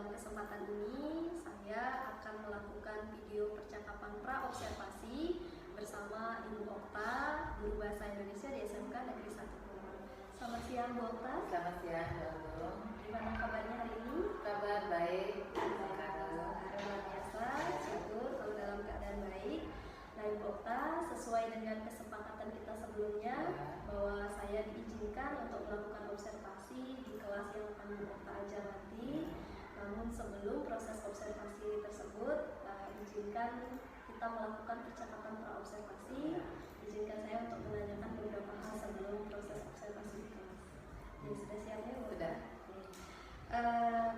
dalam kesempatan ini saya akan melakukan video percakapan pra-observasi bersama Ibu Okta, Guru Bahasa Indonesia di SMK Negeri 1 Kulon. Selamat siang Bu Okta. Selamat siang Bu Agung. Gimana kabarnya hari ini? Kabar baik. Luar biasa, syukur kalau dalam keadaan baik. Nah Ibu Okta, sesuai dengan kesepakatan kita sebelumnya bahwa saya diizinkan untuk melakukan observasi di kelas yang akan Bu Okta ajar nanti. Namun sebelum proses observasi tersebut, izinkan kita melakukan percakapan pra-observasi. Izinkan saya untuk menanyakan beberapa hal sebelum proses observasi di kelas. Jadi sudah siapnya Bu? Sudah.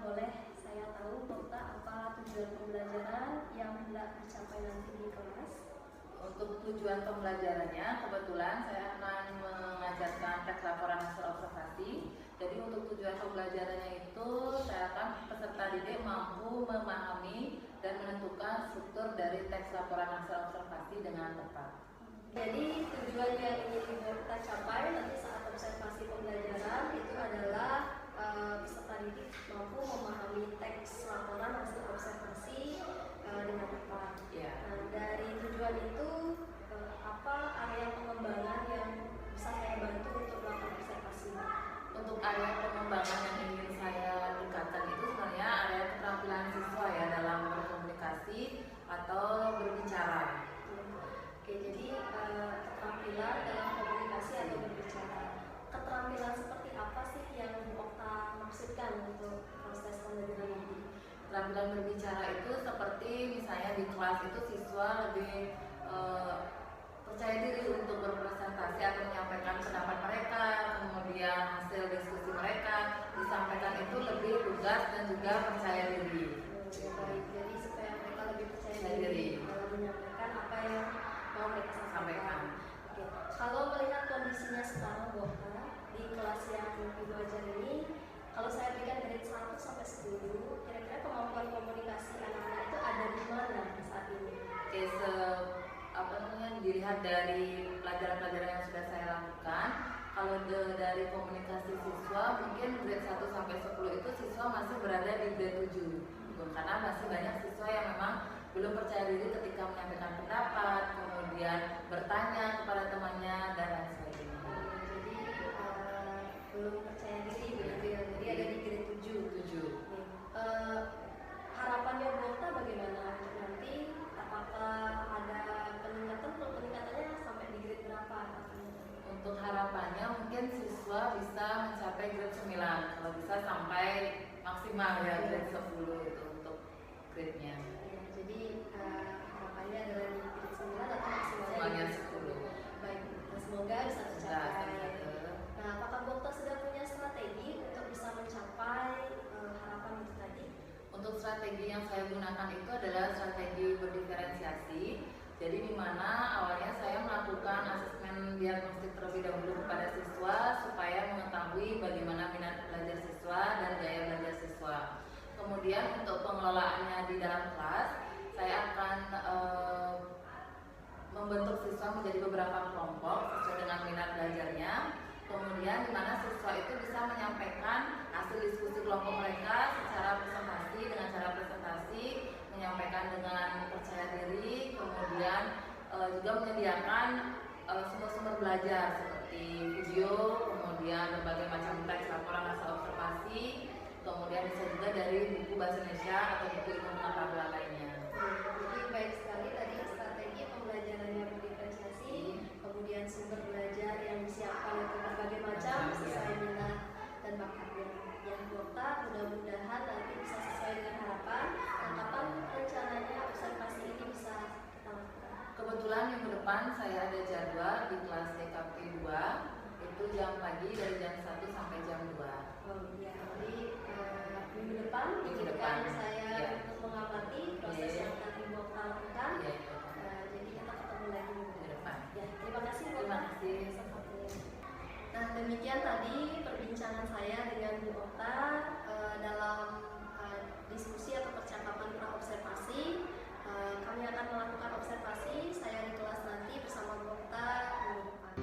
Boleh saya tahu Bu Okta apa tujuan pembelajaran yang hendak dicapai nanti di kelas? Untuk tujuan pembelajarannya, kebetulan saya akan mengajarkan teks laporan hasil observasi. Jadi untuk tujuan pembelajarannya itu, saya akan peserta didik mampu memahami dan menentukan struktur dari teks laporan hasil observasi dengan tepat. Jadi tujuan yang ingin kita capai nanti saat observasi pembelajaran itu adalah peserta didik mampu memahami teks laporan hasil observasi dengan tepat. Ya. Nah, dari tujuan itu apa area pengembangan yang bisa saya bantu untuk melakukan observasi? Untuk area pengembangan yang ingin saya tingkatkan itu sebenarnya area keterampilan siswa ya dalam berkomunikasi atau berbicara. Oke, jadi keterampilan dalam komunikasi atau berbicara. Keterampilan seperti apa sih yang Bu Okta maksudkan untuk proses pembelajaran ini? Keterampilan berbicara itu seperti misalnya di kelas itu siswa lebih percaya diri untuk berpresentasi atau menyampaikan pendapat mereka, kemudian hasil diskusi mereka disampaikan itu lebih lugas dan juga percaya diri. Baik, jadi supaya mereka lebih percaya diri dalam menyampaikan apa yang mau mereka sampaikan. Oke. Kalau melihat kondisinya sekarang Bu Okta di kelas yang Ibu ajar ini, kalau saya berikan grade 1 sampai 10, kira-kira kemampuan komunikasi anak-anak itu ada di mana saat ini? Oke, dilihat dari pelajaran-pelajaran yang sudah saya lakukan, kalau dari komunikasi siswa mungkin grade 1 sampai 10 itu siswa masih berada di grade 7, karena masih banyak siswa yang memang belum percaya diri ketika menyampaikan pendapat, kemudian bertanya kepada temannya dan lain sebagainya. Jadi belum percaya diri begitu ya. Jadi ada di grade 7. Harapannya Bu Okta bagaimana untuk nanti? Apakah ada peningkatannya sampai di grade berapa? Untuk harapannya mungkin siswa bisa mencapai grade 9, kalau bisa sampai maksimal ya grade 10 itu untuk grade-nya. Ya, jadi harapannya adalah di grade 9 atau maksimalnya 10. Baik, semoga bisa tercapai. Nah, apakah Bu Okta sudah punya strategi untuk bisa mencapai harapan itu tadi? Untuk strategi yang saya gunakan itu adalah strategi berdiferensiasi. Jadi di mana awalnya saya melakukan asesmen diagnostik terlebih dahulu kepada siswa supaya mengetahui bagaimana minat belajar siswa dan gaya belajar siswa. Kemudian untuk pengelolaannya di dalam kelas, saya akan membentuk siswa menjadi beberapa kelompok sesuai dengan minat belajarnya. Kemudian di mana siswa itu bisa menyampaikan hasil diskusi kelompok mereka secara presentasi, dengan cara presentasi, menyampaikan dengan percaya diri, kemudian juga menyediakan sumber-sumber belajar seperti video, kemudian berbagai macam teks laporan hasil observasi, kemudian bisa juga dari buku bahasa Indonesia atau buku ilmu pengetahuan lainnya. Jadi baik sekali tadi strategi pembelajaran yang berdiferensiasi, kemudian sumber belajar yang disiapkan itu berbagai macam sesuai minat dan bakatnya. Yang Bu Okta mudah-mudahan nanti bisa sesuai dengan harapan. Dan kapan rencananya observasi ini bisa kita lakukan? Kebetulan minggu depan saya ada jadwal di kelas DKP 2, itu jam pagi dari jam 1 sampai jam 2. Oh iya, jadi minggu depan saya untuk mengamati proses yang akan Ibu Okta lakukan. Jadi kita ketemu lagi minggu depan. Ya, terima kasih Bu Okta. Terima kasih. Nah, demikian tadi perbincangan saya dengan Bu Okta dalam diskusi atau percakapan pra-observasi. Kami akan melakukan observasi saya di kelas nanti bersama Bu Okta minggu depan.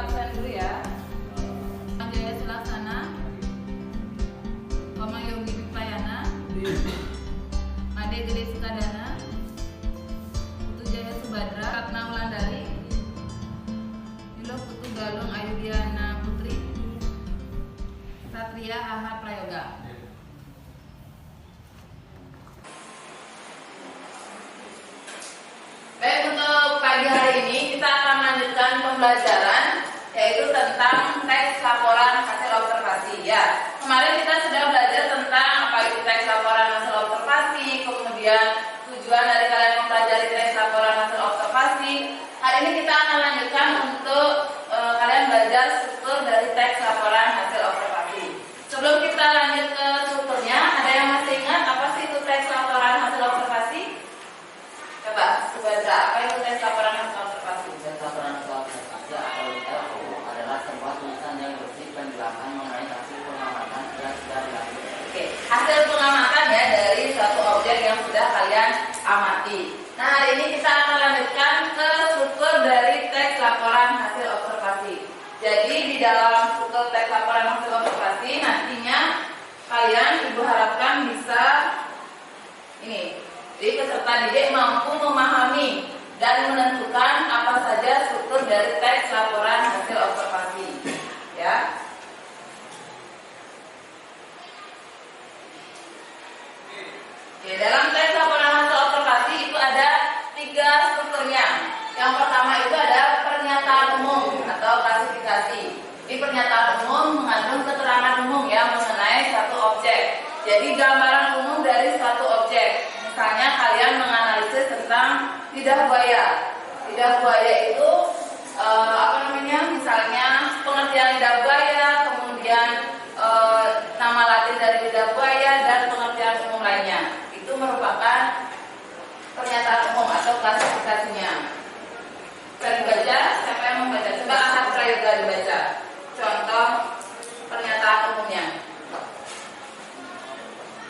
absen dulu ya. Jaya Selaksana, Komang Yogi Dipayana, Made Gede Sukadana, Putu Jaya Subadra, Ratna Wulandari, Nilo Putu Galung Ayudiana Putri, Satria Ahad Prayoga. Baik, untuk pagi hari ini kita akan lanjutkan pembelajaran yaitu tentang teks laporan hasil observasi. Ya, kemarin kita sudah belajar tentang apa itu teks laporan hasil observasi, kemudian tujuan dari kalian mempelajari teks laporan hasil observasi. Hari ini kita akan lanjutkan untuk kalian belajar struktur dari teks laporan hasil observasi. Sebelum kita lanjut ke strukturnya, ada yang masih ingat apa sih itu teks laporan hasil observasi? Coba, Subadra, apa itu tes laporan hasil observasi? Tes laporan hasil observasi atau LO adalah sebuah tulisan yang bersih penjelasan mengenai hasil pengamatan yang sudah dilakukan. Oke, hasil pengamatan ya dari suatu objek yang sudah kalian amati. Nah, hari ini kita akan lanjutkan ke struktur dari teks laporan hasil observasi. Jadi di dalam struktur teks laporan hasil observasi nantinya kalian ibu harapkan bisa ini. Jadi peserta didik mampu memahami dan menentukan apa saja struktur dari teks laporan hasil observasi. Ya. Oke, dalam teks laporan hasil observasi itu ada 3 strukturnya. Yang pertama itu ada pernyataan umum atau klasifikasi. Ini pernyataan umum mengandung keterangan umum ya mengenai satu objek. Jadi gambaran umum dari suatu objek. Misalnya kalian menganalisis tentang lidah buaya. Lidah buaya itu misalnya pengertian lidah buaya, kemudian nama latin dari lidah buaya dan pengertian umum lainnya. Itu merupakan pernyataan umum atau klasifikasinya. Bisa dibaca, siapa yang membaca? Coba Ahad Prayoga dibaca. Contoh pernyataan umumnya.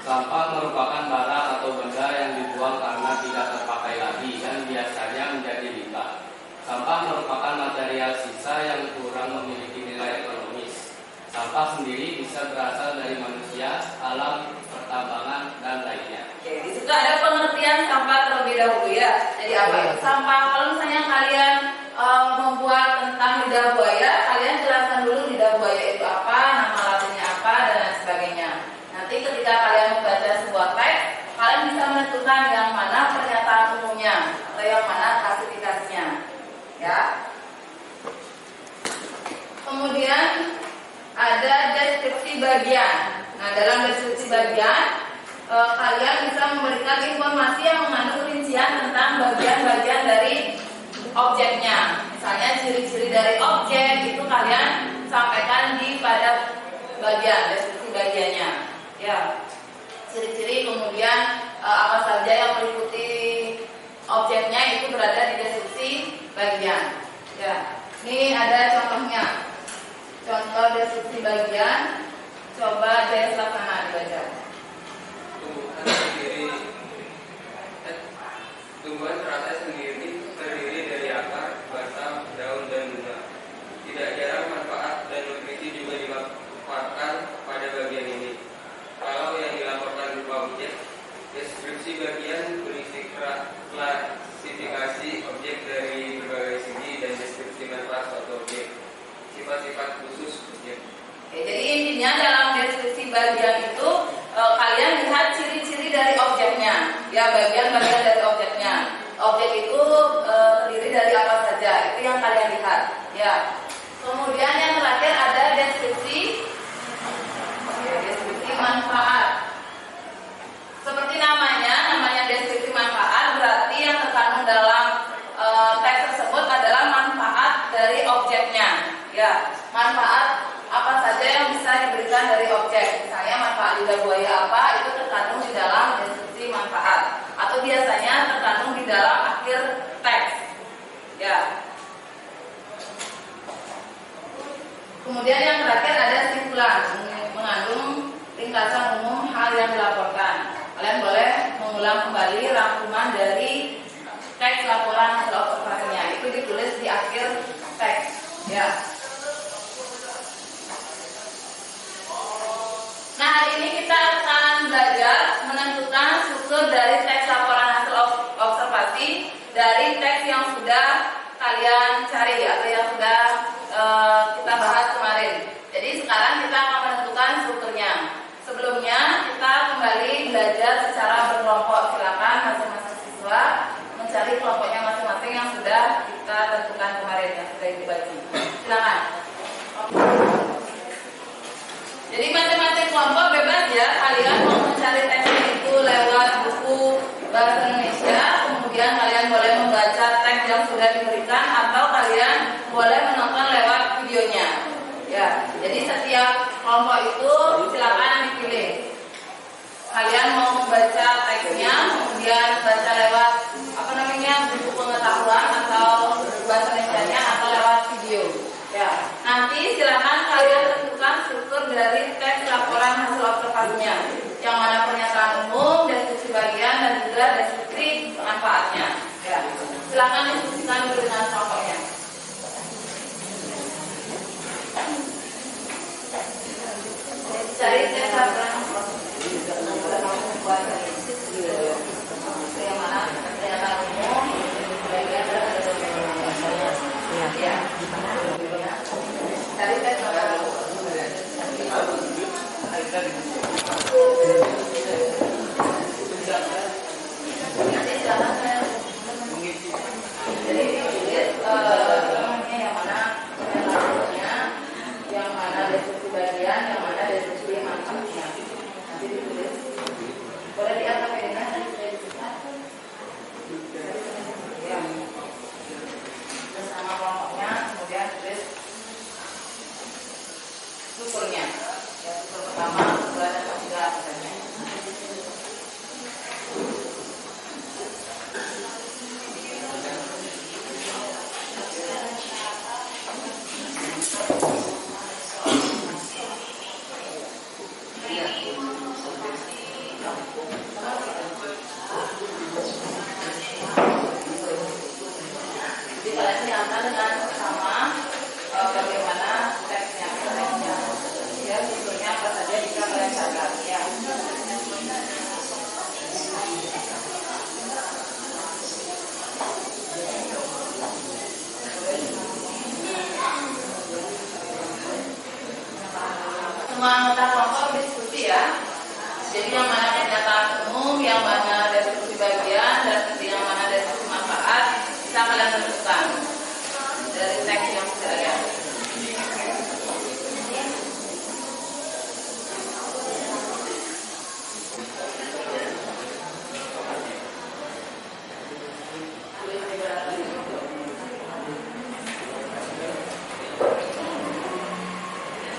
Sampah merupakan barang atau benda yang dibuang karena tidak terpakai lagi dan biasanya menjadi limbah. Sampah merupakan material sisa yang kurang memiliki nilai ekonomis. Sampah sendiri bisa berasal dari manusia, alam, pertambangan, dan lainnya. Oke, di situ ada pengertian sampah terlebih dahulu ya. Jadi apa itu sampah? Kalau misalnya kalian membuat tentang lidah buaya, kalian jelaskan dulu lidah buaya itu apa, nama latinnya apa, dan lain sebagainya. Nanti ketika kalian membaca sebuah teks, kalian bisa menentukan yang mana pernyataan umumnya atau yang mana klasifikasinya. Ya. Kemudian ada deskripsi bagian. Nah, dalam deskripsi bagian kalian bisa memberikan informasi yang mengandung rincian tentang bagian-bagian dari objeknya. Misalnya ciri-ciri dari objek itu kalian sampaikan di pada bagian deskripsi bagiannya. Ya, ciri-ciri kemudian apa saja yang meliputi objeknya itu berada di deskripsi bagian. Ya, ini ada contohnya. Contoh deskripsi bagian. Coba Jaya Selaksana dibaca. Tumbuhan teratai sendiri terdiri dari akar, batang, daun, dan bunga. Tidak jarang manfaat dan nutrisi juga dimanfaatkan pada bagian ini. Kalau yang dilaporkan berupa objek, deskripsi bagian berisi klasifikasi objek dari berbagai segi dan deskripsi manfaat suatu objek, sifat-sifat khusus objek. Oke, jadi intinya dalam deskripsi bagian itu kalian lihat ciri-ciri dari objeknya, ya bagian-bagian dari objeknya. Objek itu terdiri dari apa saja, itu yang kalian lihat. Ya. Kemudian yang terakhir ada deskripsi manfaat. Seperti namanya deskripsi manfaat berarti yang terkandung dalam teks tersebut adalah manfaat dari objeknya. Ya, manfaat apa saja yang bisa diberikan dari objek. Misalnya manfaat lidah buaya apa itu terkandung di dalam deskripsi manfaat atau biasanya terkandung di dalam akhir teks. Ya. Kemudian yang terakhir ada simpulan mengandung ringkasan umum hal yang dilaporkan. Kalian boleh mengulang kembali rangkuman dari teks laporan hasil observasinya. Itu ditulis di akhir teks. Ya. yang sudah kalian cari atau yang sudah kita bahas kemarin. Jadi sekarang kita akan menentukan strukturnya. Sebelumnya kita kembali belajar secara berkelompok. Silakan masing-masing siswa mencari kelompoknya masing-masing yang sudah kita tentukan kemarin, yang sudah dibagi. Silakan. Jadi masing-masing kelompok bebas ya, kalian mau mencari teksnya itu lewat buku bahasa Indonesia, kemudian kalian boleh membaca teks yang sudah diberikan atau kalian boleh menonton lewat videonya. Ya, jadi setiap kelompok itu silakan dipilih. Kalian mau membaca teksnya, kemudian baca lewat buku pengetahuan atau bahasa Indonesia atau lewat video. Ya, nanti silakan kalian tentukan struktur dari teks laporan hasil observasinya, yang mana pernyataan umum, deskripsi bagian, dan juga deskripsi manfaatnya. Ya, silakan diskusikan dulu dengan kelompoknya. Cari teks laporan yang mana pernyataan umum, bagian, dan ya. Cari teks laporan umum. Jadi yang mana yang mana deskripsi bagian, yang mana deskripsi manfaatnya. Nanti ditulis. Boleh diangkat ini ya. Bersama kelompoknya, kemudian tulis strukturnya. Ya, struktur pertama, kedua, dan ketiga misalnya. Jadi kalian silakan dengan sama bagaimana teksnya, ya strukturnya apa saja jika kalian catat ya. Semua anggota kelompok diskusi ya. Jadi yang mana pernyataan umum, yang mana deskripsi bagian, dan yang mana deskripsi manfaat bisa kalian tentukan dari teks yang sudah ada.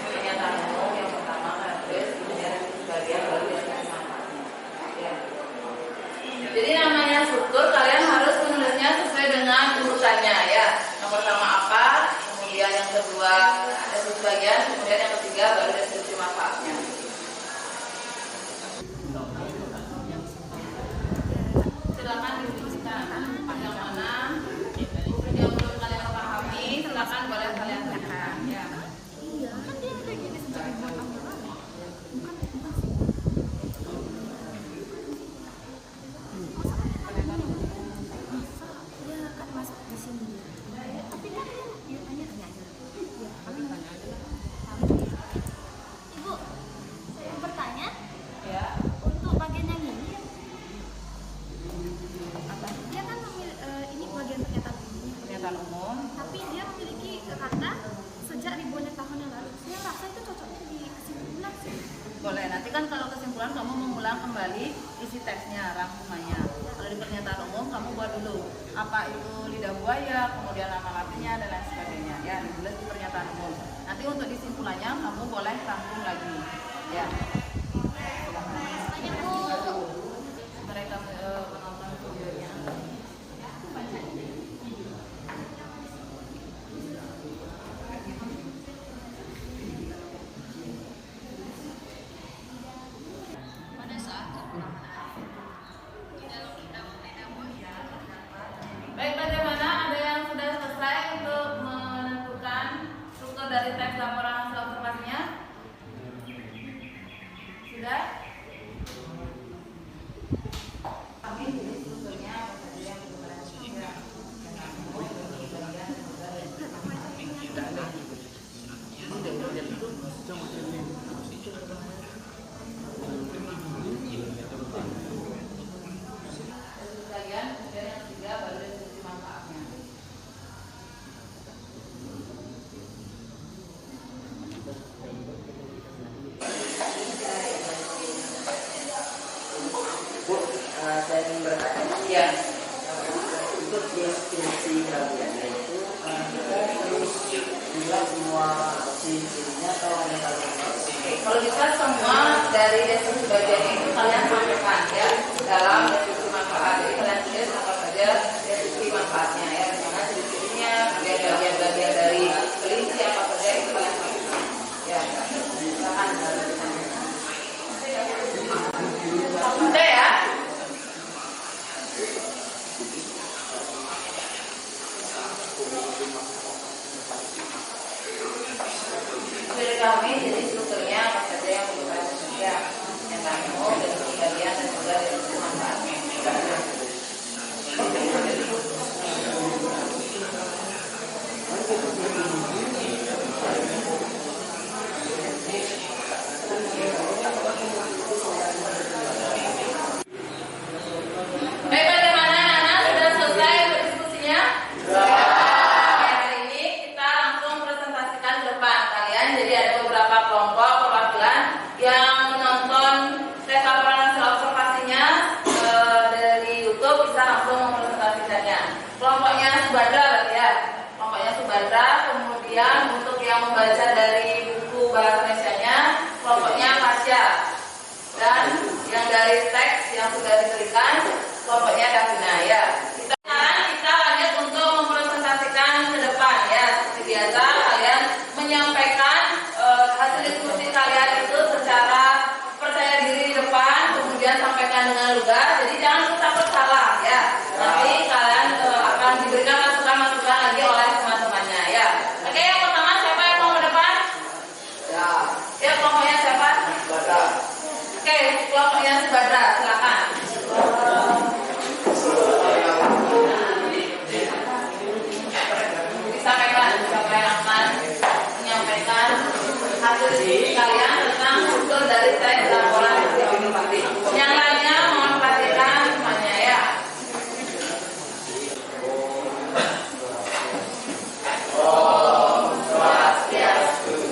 Pernyataan umum yang pertama kalian tulis, kemudian deskripsi bagian, baru deskripsi manfaatnya. Ya. Jadi namanya struktur kalian harus menulisnya sesuai dengan urutannya ya. Yang pertama apa, kemudian yang kedua deskripsi bagian, kemudian yang ketiga baru deskripsi manfaatnya. Silakan diskusikan yang mana yang belum kalian pahami, silakan boleh kalian tanyakan ya. Ibu, saya bertanya, Ya. untuk bagian yang ini, dia kan ini bagian pernyataan umum, Pernyataan umum. tapi dia memiliki kata sejak ribuan tahun yang lalu. Saya rasa itu cocoknya di kesimpulan sih. Boleh, nanti kan kalau kesimpulan kamu mengulang kembali isi teksnya, rangkumannya. Kalau di pernyataan umum kamu buat dulu apa itu lidah buaya, kemudian nama artinya dan lain sebagainya. Ya, ditulis di pernyataan umum. Nanti untuk disimpulannya kamu boleh rangkum lagi. Ya. Tanya Bu. Mereka menonton videonya. Baik, bagaimana? Ada yang sudah selesai untuk menentukan struktur dari teks laporan hasil observasinya? proses semua dari deskripsi bagian itu kalian sampaikan ya dalam deskripsi manfaat. Jadi kalian tulis apa saja deskripsi manfaatnya ya, bagaimana ciri-cirinya, bagian-bagian dari kelinci apa saja itu kalian sampaikan. Ya, silakan. Udah ya. Dari kami jadi strukturnya apa saja yang perlu kalian kerja, yang kami mau dari bagian dan juga dari manfaatnya. Baik, bagaimana anak-anak sudah selesai berdiskusinya? Hari ini kita langsung presentasikan ke depan kalian. Jadi ada beberapa kelompok perwakilan yang menonton tes laporan hasil observasinya dari YouTube, bisa langsung mempresentasikannya. Kelompoknya Subadra berarti ya. Kelompoknya Subadra. Kemudian untuk yang membaca dari buku bahasa Indonesianya, kelompoknya Fasya. Dan yang dari teks yang sudah diberikan, kelompoknya Davina ya. Kita lanjut untuk mempresentasikan ke depan ya. Seperti biasa kalian menyampaikan hasil diskusi kalian itu secara percaya diri di depan, kemudian sampaikan dengan lugas. Jadi jangan takut salah ya. Nanti kalian akan diberikan masukan-masukan lagi oleh teman-temannya ya. Oke, yang pertama siapa yang mau ke depan? Ya, kelompoknya siapa? Oke, kelompoknya Subadra, silakan. Disampaikan siapa yang akan menyampaikan hasil diskusi kalian tentang struktur dari teks laporan hasil observasi. Yang lainnya mohon perhatikan semuanya ya.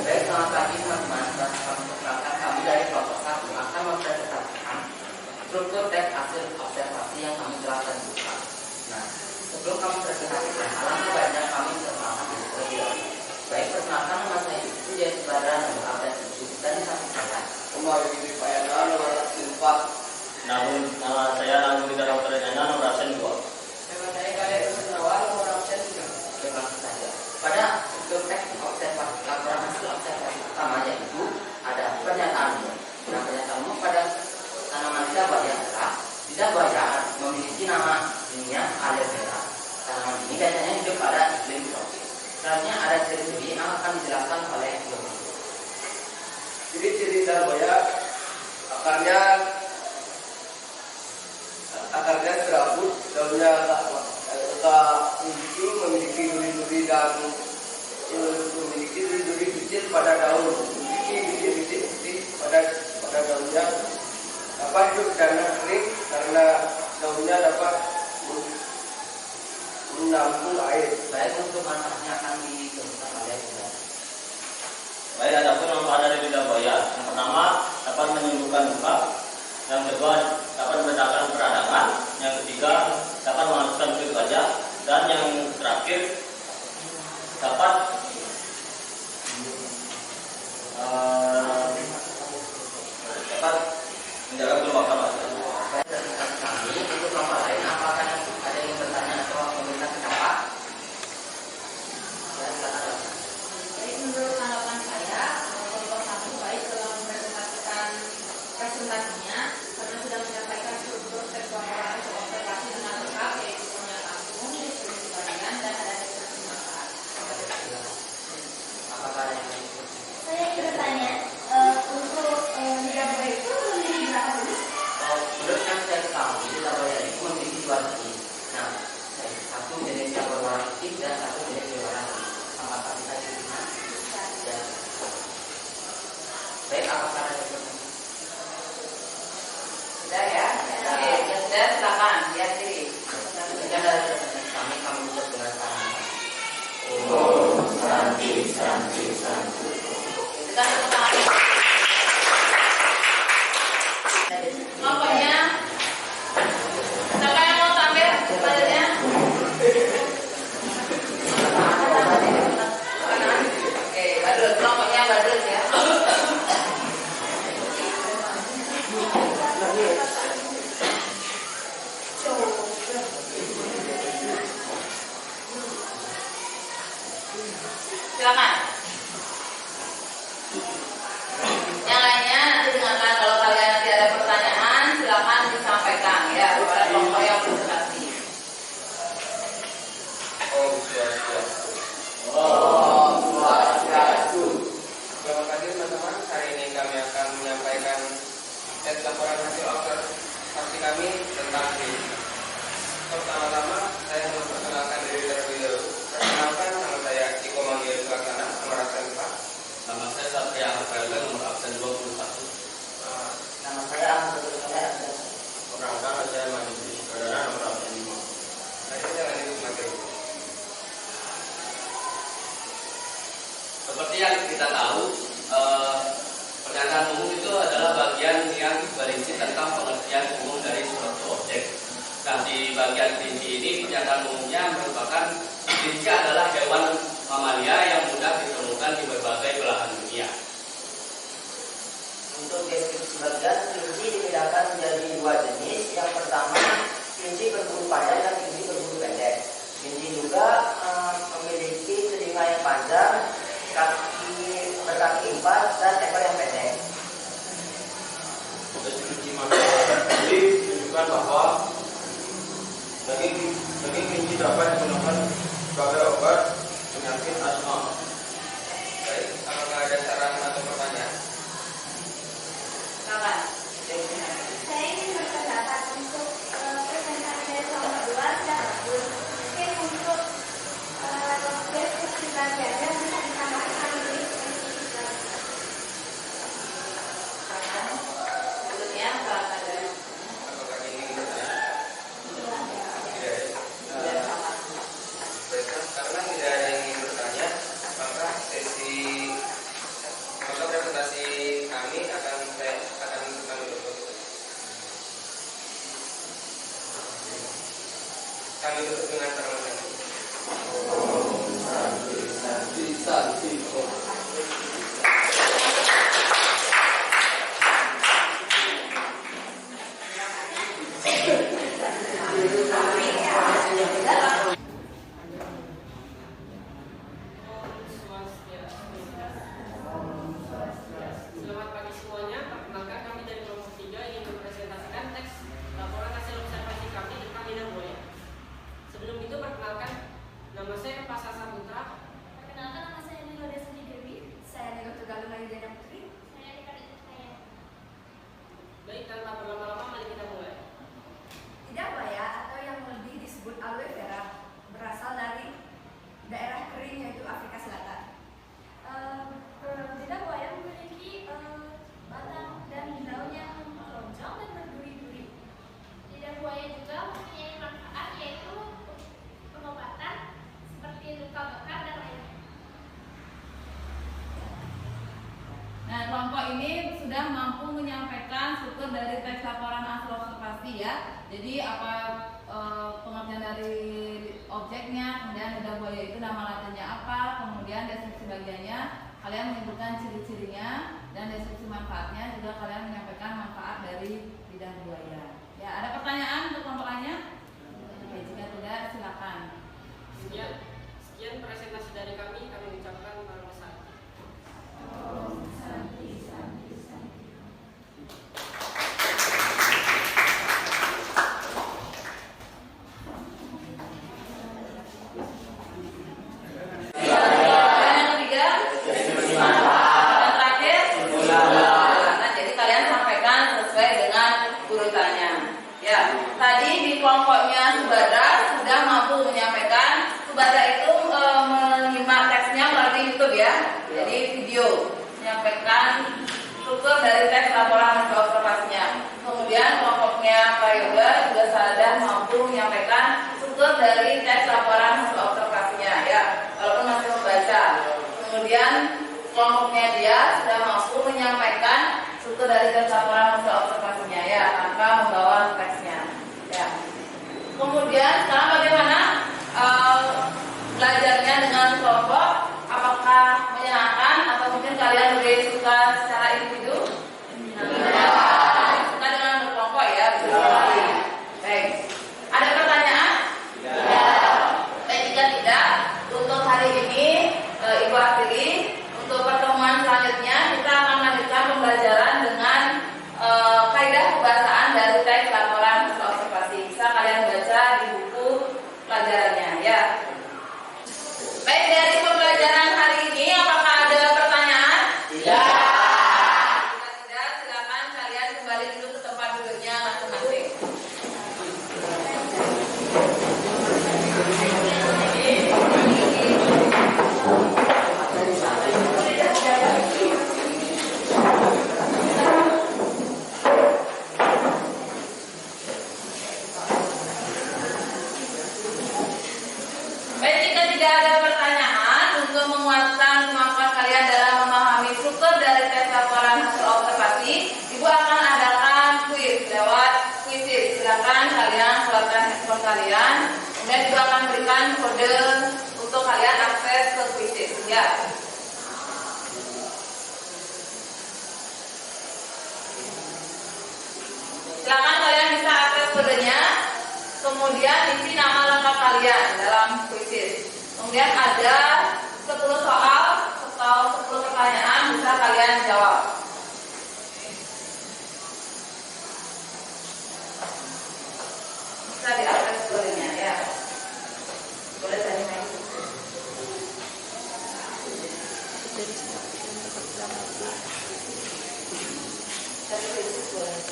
Baik, selamat pagi teman-teman. Perkenalkan, kami dari kelompok 1 akan mempresentasikan struktur teks hasil observasi yang kami telah tentukan. Nah, sebelum kami presentasikan, alangkah baiknya kami perkenalkan diri terlebih dahulu. Baik, perkenalkan nama saya itu Jaya Subadra, nomor absen 7 dan disampaikan. Kembali di Payana nomor 4. Nama saya Nanggung Tidak Dr. Jana, nomor absen 2. Nama saya Kaya Rusunawa, nomor absen 3. Langsung saja. Pada struktur teks observasi laporan hasil observasi pertamanya itu ada pernyataannya. Nah, pernyataannya pada tanaman lidah buaya adalah lidah buaya memiliki nama ilmiah aloe vera. Tanaman ini biasanya hidup pada iklim tropis. Selanjutnya ada ciri-ciri yang akan dijelaskan oleh Ibu. Ciri-ciri lidah buaya, akarnya serabut, daunnya tak memiliki duri-duri dan memiliki duri-duri kecil pada daun, memiliki bibit-bibit putih pada daunnya, dapat hidup di tanah kering karena daunnya dapat menampung air. Baik, untuk manfaatnya akan ditentukan oleh Ibu. Baik, ada pun manfaat dari lidah buaya. Yang pertama, dapat menyembuhkan luka. Yang kedua, dapat meredakan peradangan. Yang ketiga, dapat menghapuskan kulit wajah. Dan yang terakhir, dapat menjaga keluarga wajah. Baik, dari kami untuk kelompok lain, apakah ada yang bertanya atau meminta pendapat? Ya, silakan. Jadi menurut tanggapan saya, kelompok 1 baik dalam mempresentasikan presentasinya karena sudah menyampaikan struktur teks laporan hasil observasi dengan lengkap, yaitu pernyataan umum, deskripsi bagian, dan ada deskripsi manfaat. Apakah ada yang lain? Saya ingin bertanya, untuk lidah buaya itu memiliki berapa jenis? Menurut yang saya ketahui, lidah buaya itu memiliki 2 jenis. Nah, satu jenis yang berwarna putih dan satu jenis yang berwarna hitam. Apakah bisa dilihat? Ya. Baik, apakah ada yang bertanya? Sudah ya? Oke, ya sudah, silakan lihat diri. Sekian dari kami tutup dengan salam. Kita tepuk tangan. Kelompoknya siapa yang mau tampil selanjutnya? Oke, Badrut, kelompoknya Badrut ya. Silakan. Yang lainnya nanti dengarkan, kalau kalian nanti ada pertanyaan silakan disampaikan ya kepada kelompok yang presentasi. Selamat pagi teman-teman. Hari ini kami akan menyampaikan teks laporan hasil observasi kami tentang ini. Pertama-tama saya memperkenalkan diri terlebih dahulu. Perkenalkan, nama saya Iko Manggil Sulaksana, nomor absen 4. Nama saya Satria Arfel, nomor absen 21. Nama saya Ahmad Abdul Absen. Perkenalkan, saya Maju Saudara nomor absen 5. Saya jangan ikut materi. Seperti yang kita tahu, pernyataan umum itu adalah bagian yang berisi tentang pengertian umum dari suatu objek. Nah, di bagian rinci ini pernyataan umumnya merupakan rinci adalah hewan mamalia yang mudah ditemukan di berbagai belahan dunia. Untuk deskripsi bagian, kelinci dibedakan menjadi dua jenis. Yang pertama, kelinci berbulu panjang dan kelinci berbulu pendek. Kelinci juga memiliki telinga yang panjang, berkaki 4 dan ekor yang pendek. Deskripsi manfaat ini menunjukkan bahwa daging kelinci dapat digunakan sebagai obat penyakit asma. Baik, apakah ada saran atau pertanyaan? Silakan. Saya ingin berpendapat untuk presentasi dari kelompok 2 sudah bagus. Mungkin untuk deskripsi bagiannya bisa ditambahkan lebih spesifik. Berikutnya silakan dari Apakah ini bertanya? Tidak. Baiklah, karena tidak ada yang ingin bertanya, maka presentasi kami akan kami tutup. Kami tutup dengan permohonan. Selamat pagi semuanya. Perkenalkan, kami dari kelompok 3 ingin mempresentasikan teks laporan hasil observasi kami tentang lidah buaya. Sebelum itu perkenalkan, nama saya Pak Sasa Putra. Perkenalkan, nama saya Nilo Desani Dewi. Saya Nego Tegalung Ayudana Putri. Saya Dika Desani. Baik, tanpa berlama-lama mari kita mulai. Lidah buaya atau yang lebih disebut aloe vera berasal dari daerah kering yaitu Afrika Selatan. Lidah buaya memiliki batang dan daun yang lonjong dan berduri-duri. Lidah buaya juga mempunyai manfaat yaitu pengobatan seperti luka bakar dan lainnya. Nah, kelompok ini sudah mampu menyampaikan struktur dari teks laporan hasil observasi ya. Jadi apa pengertian dari objeknya, kemudian lidah buaya itu nama latinnya apa, kemudian deskripsi bagiannya, kalian menyebutkan ciri-cirinya, dan deskripsi manfaatnya juga kalian menyampaikan manfaat dari lidah buaya. Ya, ada pertanyaan untuk kelompok lainnya? Oke, jika tidak silakan. Sekian presentasi dari kami ucapkan para peserta. Yang ketiga, yang terakhir, nah, jadi kalian sampaikan sesuai dengan urutannya. Ya, tadi di kelompoknya Subadra sudah mampu menyampaikan. Subadra itu menyimak teksnya melalui YouTube ya, jadi video menyampaikan struktur dari teks laporan hasil observasinya. Kemudian kelompoknya Pak Yoga juga sudah mampu menyampaikan struktur dari teks laporan hasil observasinya ya, walaupun masih membaca. Kemudian kelompoknya dia sudah mampu menyampaikan struktur dari teks laporan hasil observasinya ya, tanpa membawa teksnya ya. Kemudian sekarang bagaimana belajarnya dengan kelompok? Apakah menyenangkan atau mungkin kalian lebih suka secara individu? Suka dengan berkelompok ya, baik. Ada pertanyaan? Ya. Baik, jika tidak, untuk hari ini handphone kalian. Kemudian juga akan berikan kode untuk kalian akses ke kuisis ya. Silakan kalian bisa akses kodenya. Kemudian isi nama lengkap kalian dalam kuisis. Kemudian ada 10 soal atau 10 pertanyaan bisa kalian jawab. Bisa diakses kodenya ya. Boleh tadi main. Dari kuisis boleh.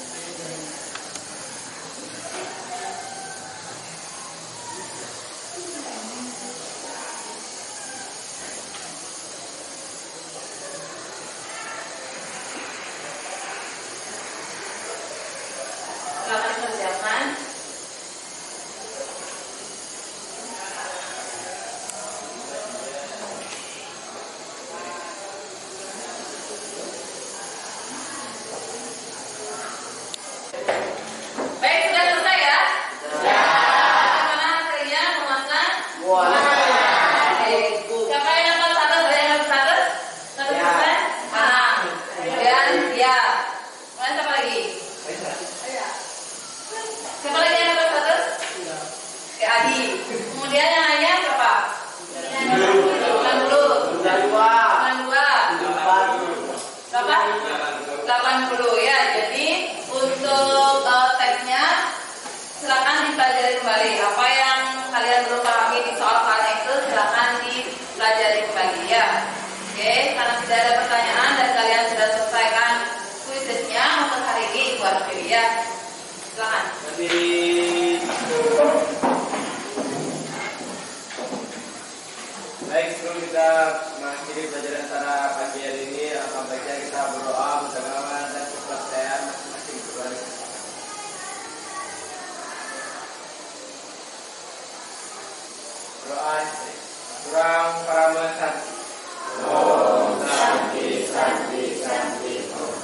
Silakan kerjakan. Baik, sudah selesai ya? Bagaimana hasilnya, memuaskan? Baik. Siapa yang hafal 100? Ada yang hafal 100? 100%? Menang. Kemudian ya. Kemudian siapa lagi? Siapa lagi yang hafal 100? Oke, Adi. Kemudian yang lainnya berapa? 90. 92. Berapa? 80 ya. Jadi untuk teksnya silakan dipelajari kembali. Apa yang kalian belum pahami di soal soalnya itu silakan dipelajari kembali ya. Oke, karena tidak ada pertanyaan dan kalian sudah selesaikan kuisnya untuk hari ini, Ibu akhiri ya. Silakan. Baik, sebelum kita mengakhiri pelajaran pada pagi hari ini, alangkah baiknya kita berdoa bersama dan kepercayaan masing-masing keluarga. Doa kurang parama santi. Om santi santi santi om.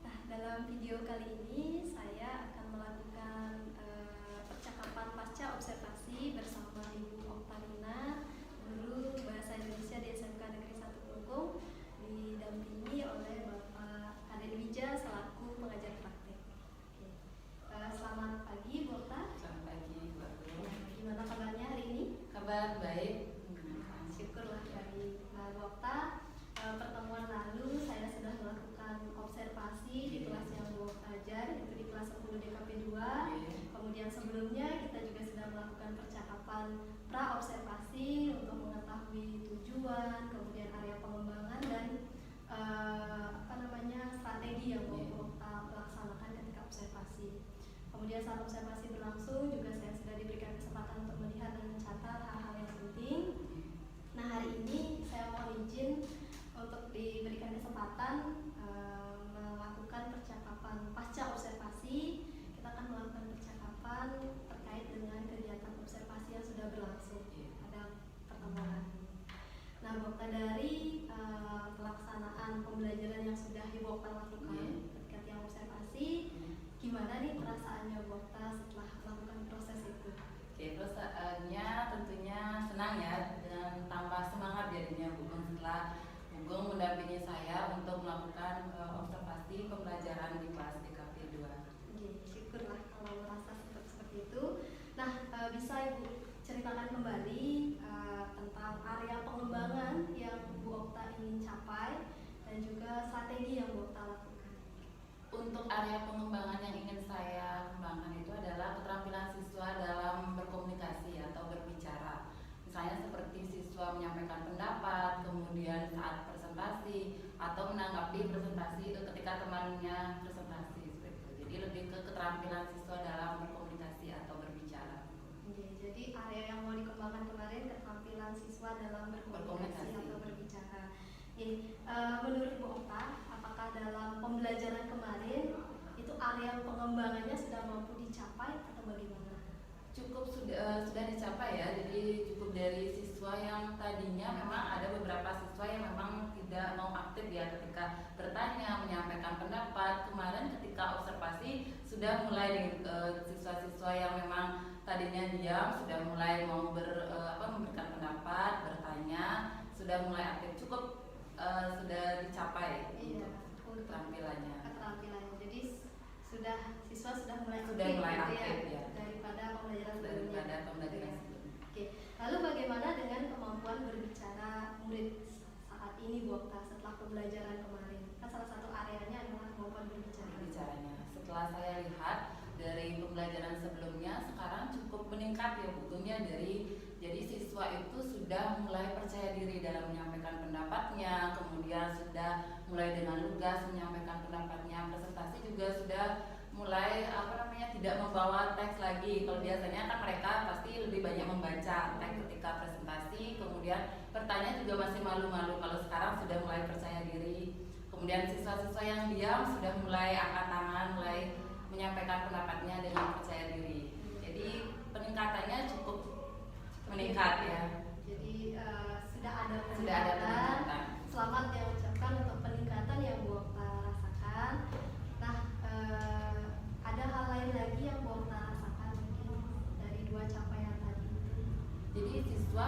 Nah, dalam video kali ini saya akan melakukan percakapan pasca observasi bersama Ibu Oktarina, guru Bahasa Indonesia di SMK Negeri 1 Kelungkung, didampingi oleh Bapak Aden Wija selaku pengajar praktek. Oke. Selamat pagi, Bu Okta. Selamat pagi, Bu Okta. Gimana kabarnya hari ini? Kabar baik. Syukurlah baik. Nah, Bu Okta, pertemuan lalu saya sudah melakukan observasi di kelas yang Bu Okta ajar, yaitu di kelas 10 DKP 2. Kemudian sebelumnya kita juga sudah melakukan percakapan pra-observasi untuk mengetahui tujuan, kemudian area pengembangan dan strategi yang Bu Okta laksanakan ketika observasi. Kemudian saat observasi berlangsung juga saya sudah diberikan kesempatan untuk melihat dan mencatat hal-hal yang penting. Nah, hari ini saya mohon izin untuk diberikan kesempatan melakukan percakapan pasca observasi. Kita akan melakukan percakapan terkait dengan kegiatan observasi yang sudah berlangsung pada pertemuan hari ini. Nah, Bu Okta, dari pelaksanaan pembelajaran yang sudah Ibu Okta lakukan ketika tiang observasi, gimana nih perasaannya Bu Okta setelah melakukan proses itu? Oke, perasaannya tentunya senang ya, dan tambah semangat jadinya setelah Gugeng mendampingi saya untuk melakukan observasi pembelajaran di kelas DKP 2. Oke, syukurlah kalau merasa seperti itu. Nah, bisa Ibu ceritakan kembali tentang area pengembangan yang Bu Okta ingin capai dan juga strategi yang Bu Okta lakukan. Untuk area pengembangan yang ingin saya kembangkan itu adalah keterampilan siswa dalam berkomunikasi atau berbicara. Misalnya seperti siswa menyampaikan pendapat, kemudian saat presentasi atau menanggapi presentasi itu ketika temannya presentasi seperti itu. Jadi lebih ke keterampilan siswa dalam berkomunikasi atau berbicara. Oke, jadi area yang mau dikembangkan kemarin keterampilan siswa dalam berkomunikasi atau berbicara. Oke, menurut Bu Okta, apakah dalam pembelajaran kemarin itu area pengembangannya sudah mampu dicapai atau bagaimana? Cukup sudah dicapai ya. Jadi cukup dari siswa yang tadinya memang ada beberapa siswa yang memang tidak tidak mau aktif ya ketika bertanya, menyampaikan pendapat. Kemarin ketika observasi sudah mulai siswa-siswa yang memang tadinya diam sudah mulai mau memberikan pendapat, bertanya, sudah mulai aktif. Cukup sudah dicapai untuk keterampilannya. Jadi siswa sudah mulai aktif ya. daripada pembelajaran sebelumnya. Oke. Lalu bagaimana dengan kemampuan berbicara murid saat ini Bu Okta setelah pembelajaran kemarin? Kan salah satu areanya adalah kemampuan berbicaranya. Setelah saya lihat dari pembelajaran sebelumnya, sekarang cukup meningkat ya bukunya jadi siswa itu sudah mulai percaya diri dalam menyampaikan pendapatnya, kemudian sudah mulai dengan lugas menyampaikan pendapatnya, presentasi juga sudah mulai tidak membawa teks lagi. Kalau biasanya kan mereka pasti lebih banyak membaca teks ketika presentasi, kemudian bertanya juga masih malu-malu. Kalau sekarang sudah mulai percaya diri. Kemudian siswa-siswa yang diam sudah mulai angkat tangan, mulai menyampaikan pendapatnya dengan percaya diri. Jadi peningkatannya cukup meningkat ya. Jadi sudah ada peningkatan. Selamat yang ucapkan untuk peningkatan yang Bu Okta rasakan. Nah, ada hal lain lagi yang Bu Okta rasakan mungkin dari dua capaian tadi itu? Jadi siswa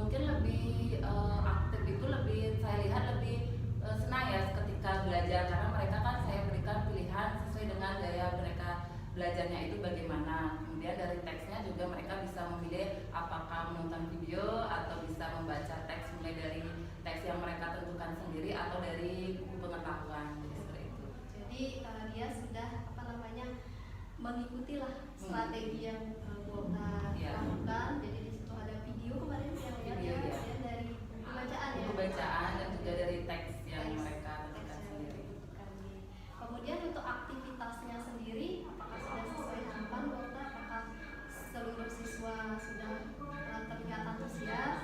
mungkin lebih aktif itu saya lihat lebih senang ya ketika belajar, karena mereka kan saya berikan pilihan sesuai dengan gaya mereka belajarnya itu bagaimana. Kemudian dari teksnya juga mereka bisa memilih apakah menonton video atau bisa membaca teks mulai dari teks yang mereka tentukan sendiri atau dari buku pengetahuan. Jadi seperti itu. Jadi dia sudah mengikuti lah strategi yang Bu Okta lakukan. Jadi di situ ada video kemarin yang lihat dari buku bacaan dan juga dari teks yang mereka tentukan sendiri. Kemudian untuk aktivitasnya sendiri, apakah sudah sesuai harapan Bu Okta? Apakah seluruh siswa sudah terlihat antusias?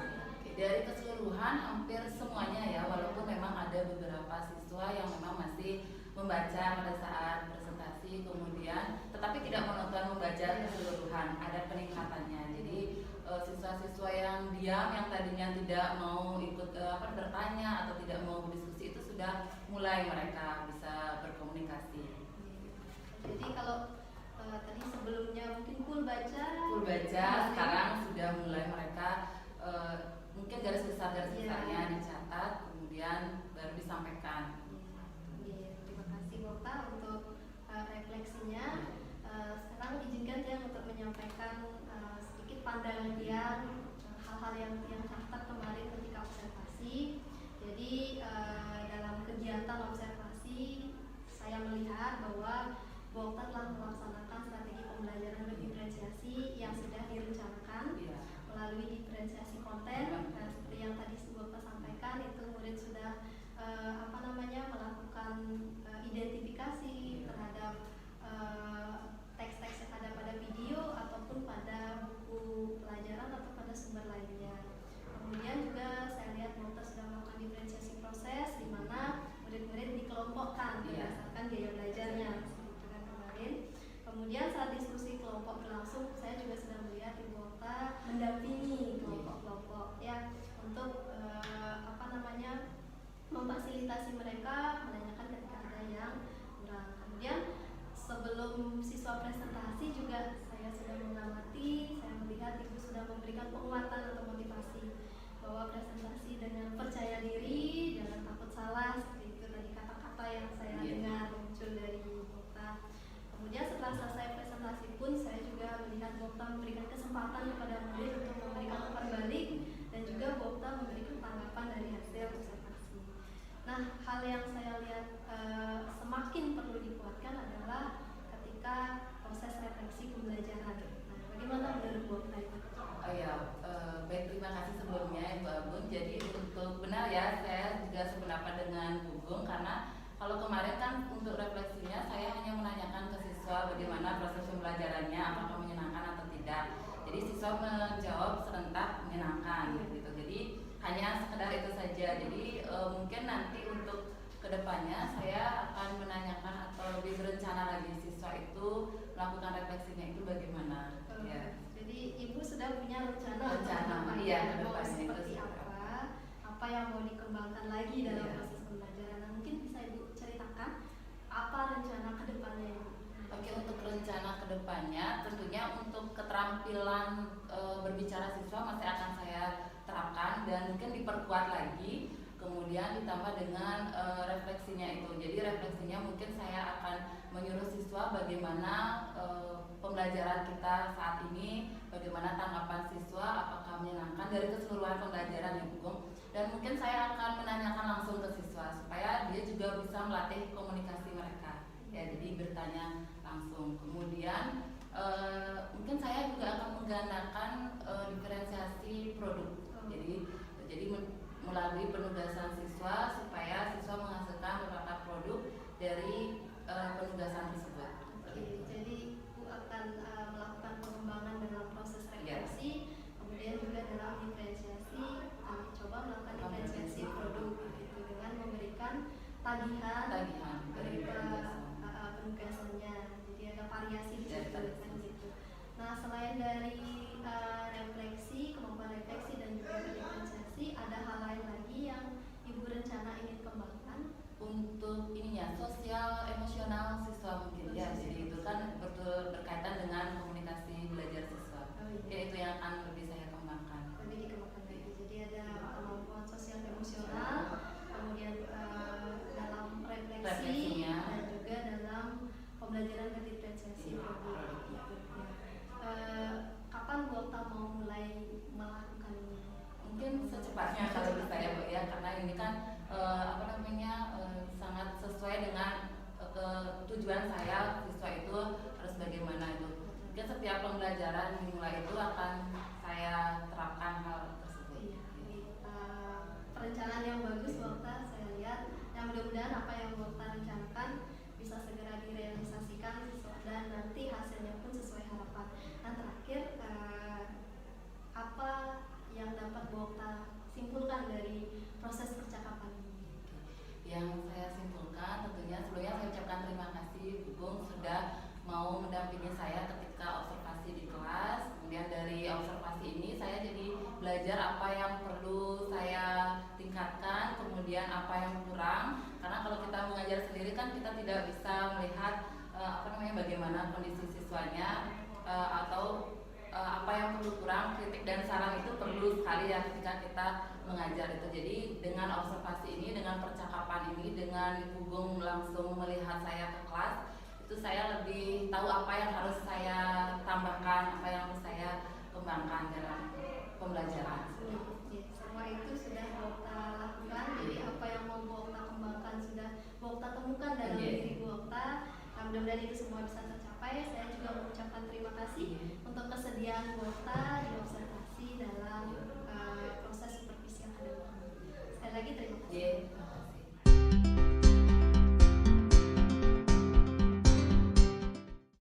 Dari keseluruhan hampir semuanya ya, walaupun memang ada beberapa siswa yang memang masih membaca pada saat presentasi, kemudian tetapi tidak menonton membaca keseluruhan, ada peningkatannya. Jadi siswa-siswa yang diam, yang tadinya tidak mau ikut bertanya atau tidak mau berdiskusi itu sudah mulai mereka bisa berkomunikasi. Jadi kalau tadi sebelumnya mungkin full baca, sekarang sudah mulai mereka mungkin garis besarnya dicatat, kemudian baru disampaikan. Terima kasih Bu Okta untuk refleksinya. Sekarang izinkan saya untuk menyampaikan sedikit pandangan hal-hal yang catat kemarin ketika observasi. Jadi dalam kegiatan observasi saya melihat bahwa Bu Okta telah melaksanakan strategi pembelajaran berdiferensiasi yang sudah direncanakan melalui diferensiasi konten. Seperti yang tadi Bu Okta sampaikan, itu murid sudah melakukan identifikasi terhadap teks-teks yang ada pada video ataupun pada buku pelajaran atau pada sumber lainnya. Kemudian juga saya lihat Bu Okta sudah melakukan diferensiasi proses di mana murid-murid dikelompokkan berdasarkan gaya belajarnya. Kemudian saat diskusi kelompok berlangsung, saya juga sudah melihat Ibu Okta mendampingi kelompok-kelompok ya untuk memfasilitasi mereka, menanyakan ketika ada yang kurang. Kemudian sebelum siswa presentasi juga saya sudah mengamati, saya melihat Ibu sudah memberikan penguatan atau motivasi bahwa presentasi dengan percaya diri, jangan takut salah, seperti itu tadi kata-kata yang saya dengar muncul dari Ibu Okta. Kemudian setelah selesai presentasi pun saya juga melihat Bu Okta memberikan kesempatan kepada murid untuk memberikan umpan balik dan juga Bu Okta memberikan tanggapan dari hasil observasi. Nah, hal yang saya lihat semakin perlu dikuatkan adalah ketika proses refleksi pembelajaran. Nah, bagaimana menurut Bu Okta itu? Baik, terima kasih sebelumnya Ibu Agun. Jadi untuk benar ya, saya juga sependapat dengan Bu Gung, karena kalau kemarin kan untuk refleksinya saya hanya menanyakan ke siswa bagaimana proses pembelajarannya, apakah menyenangkan atau tidak. Jadi siswa menjawab serentak menyenangkan gitu. Jadi hanya sekedar itu saja. Jadi mungkin nanti untuk kedepannya saya akan menanyakan atau lebih berencana lagi siswa itu melakukan refleksinya itu bagaimana. Jadi Ibu sudah punya rencana iya, seperti apa yang mau dikembangkan lagi dalam Iya. proses pembelajaran. Nah, mungkin bisa Ibu ceritakan apa rencana ke depannya Ibu? Oke, untuk rencana kedepannya tentunya untuk keterampilan berbicara siswa masih akan saya terapkan dan mungkin diperkuat lagi, kemudian ditambah dengan refleksinya itu. Jadi refleksinya mungkin saya akan menyuruh siswa bagaimana pembelajaran kita saat ini, bagaimana tanggapan siswa, apakah menyenangkan dari keseluruhan pembelajaran yang Bung. Dan mungkin saya akan menanyakan langsung ke siswa supaya dia juga bisa melatih komunikasi mereka. Ya, jadi bertanya langsung. Kemudian mungkin saya juga akan menggandakan diferensiasi produk. Jadi melalui penugasan siswa supaya siswa menghasilkan beberapa produk dari penugasan tersebut. Oke, jadi Bu akan melakukan pengembangan dalam proses refleksi, kemudian juga dalam diferensiasi, coba melakukan diferensiasi produk gitu, dengan memberikan tagihan berupa penugasannya. Jadi ada variasi di situ kan gitu. Nah, selain dari refleksi, kemampuan refleksi dan juga diferensiasi, ada hal lain lagi yang Ibu rencana ingin kembangkan? Untuk ininya sosial emosional siswa mungkin ya, jadi itu kan betul berkaitan dengan komunikasi belajar siswa. Ya, itu yang akan lebih saya kembangkan. Lebih dikembangkan lagi. Jadi ada kemampuan sosial emosional, kemudian dalam refleksinya dan juga dalam pembelajaran diferensiasi produk. Kapan Bu Okta mau mulai melakukan ini? Mungkin secepatnya kalau bisa ya Bu ya, karena ini kan sangat sesuai dengan tujuan saya siswa itu harus bagaimana itu. Mungkin setiap pembelajaran dimulai itu akan saya terapkan hal tersebut. Iya, perencanaan yang bagus Bu Okta, saya lihat. Yang mudah-mudahan apa yang Bu Okta rencanakan bisa segera direalisasikan dan nanti hasilnya pun sesuai harapan. Dan terakhir, apa yang dapat Bu Okta simpulkan dari proses percakapan ini? Yang saya simpulkan tentunya sebelumnya saya ucapkan terima kasih Bu Gung sudah mau mendampingi saya ketika observasi di kelas. Kemudian dari observasi ini saya jadi belajar apa yang perlu saya tingkatkan, kemudian apa yang kurang. Karena kalau kita mengajar sendiri kan kita tidak bisa melihat bagaimana kondisi siswanya atau apa yang perlu kurang. Kritik dan saran itu perlu sekali ya ketika kita mengajar itu. Jadi dengan observasi ini, dengan percakapan ini, dengan Ibu Gung langsung melihat saya ke kelas, itu saya lebih tahu apa yang harus saya tambahkan, apa yang harus saya kembangkan dalam pembelajaran. Semua itu sudah Bu Okta lakukan. Jadi apa yang mau Bu Okta kembangkan sudah Bu Okta temukan dalam diri Bu Okta. Nah, mudah-mudahan itu semua bisa tercapai. Saya juga mengucapkan terima kasih untuk kesediaan Bu Okta di observasi dalam